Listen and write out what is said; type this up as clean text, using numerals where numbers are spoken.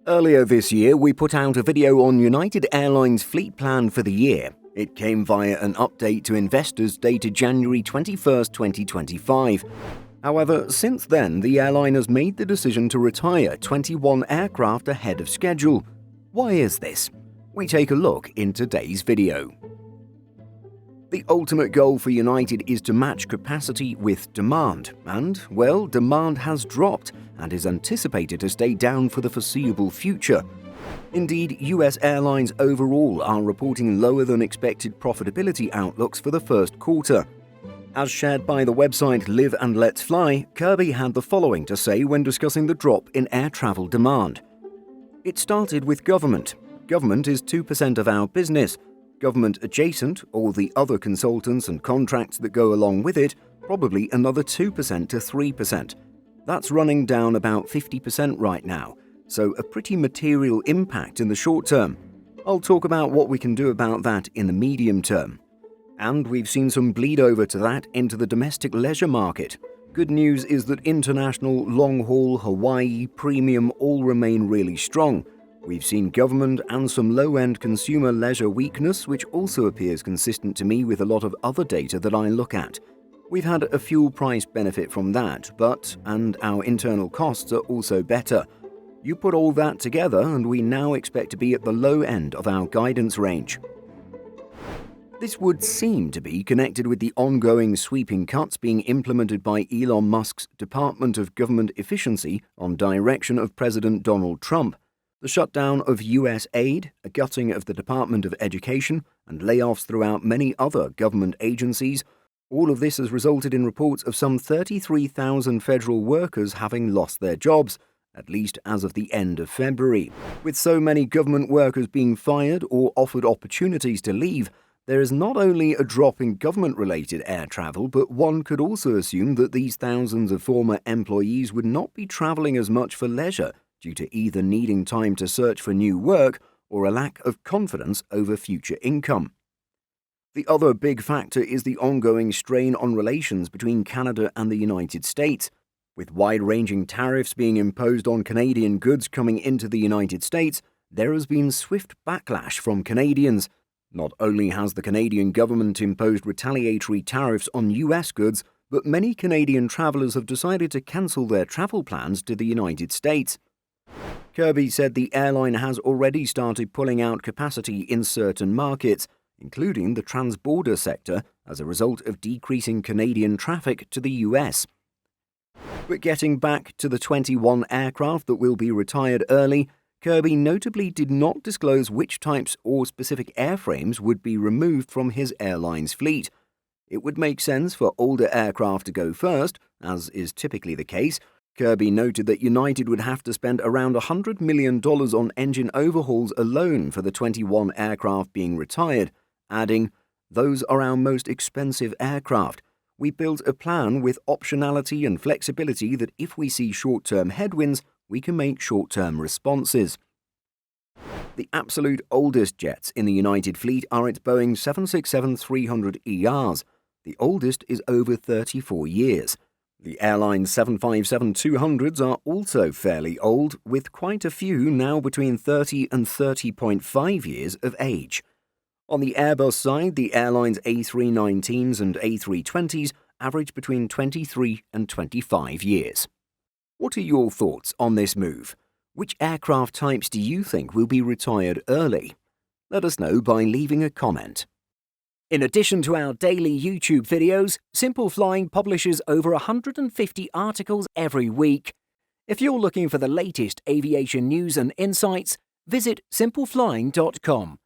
Earlier this year, we put out a video on United Airlines' fleet plan for the year. It came via an update to investors dated January 21, 2025. However, since then, the airline has made the decision to retire 21 aircraft ahead of schedule. Why is this? We take a look in today's video. The ultimate goal for United is to match capacity with demand, and, well, demand has dropped and is anticipated to stay down for the foreseeable future. Indeed, US airlines overall are reporting lower than expected profitability outlooks for the first quarter. As shared by the website Live and Let's Fly, Kirby had the following to say when discussing the drop in air travel demand. It started with government. Government is 2% of our business. Government adjacent, or the other consultants and contracts that go along with it, probably another 2% to 3%. That's running down about 50% right now, so a pretty material impact in the short term. I'll talk about what we can do about that in the medium term. And we've seen some bleed over to that into the domestic leisure market. Good news is that international, long-haul, Hawaii, premium all remain really strong. We've seen government and some low-end consumer leisure weakness, which also appears consistent to me with a lot of other data that I look at. We've had a fuel price benefit from that, and our internal costs are also better. You put all that together and we now expect to be at the low end of our guidance range. This would seem to be connected with the ongoing sweeping cuts being implemented by Elon Musk's Department of Government Efficiency on direction of President Donald Trump. The shutdown of US aid, a gutting of the Department of Education, and layoffs throughout many other government agencies, all of this has resulted in reports of some 33,000 federal workers having lost their jobs, at least as of the end of February. With so many government workers being fired or offered opportunities to leave, there is not only a drop in government-related air travel, but one could also assume that these thousands of former employees would not be traveling as much for leisure, due to either needing time to search for new work or a lack of confidence over future income. The other big factor is the ongoing strain on relations between Canada and the United States. With wide-ranging tariffs being imposed on Canadian goods coming into the United States, there has been swift backlash from Canadians. Not only has the Canadian government imposed retaliatory tariffs on US goods, but many Canadian travelers have decided to cancel their travel plans to the United States. Kirby said the airline has already started pulling out capacity in certain markets, including the transborder sector, as a result of decreasing Canadian traffic to the US. But getting back to the 21 aircraft that will be retired early, Kirby notably did not disclose which types or specific airframes would be removed from his airline's fleet. It would make sense for older aircraft to go first, as is typically the case. Kirby noted that United would have to spend around $100 million on engine overhauls alone for the 21 aircraft being retired, adding, "Those are our most expensive aircraft. We built a plan with optionality and flexibility that if we see short-term headwinds, we can make short-term responses." The absolute oldest jets in the United fleet are its Boeing 767-300ERs. The oldest is over 34 years. The airline's 757-200s are also fairly old, with quite a few now between 30 and 30.5 years of age. On the Airbus side, the airline's A319s and A320s average between 23 and 25 years. What are your thoughts on this move? Which aircraft types do you think will be retired early? Let us know by leaving a comment. In addition to our daily YouTube videos, Simple Flying publishes over 150 articles every week. If you're looking for the latest aviation news and insights, visit simpleflying.com.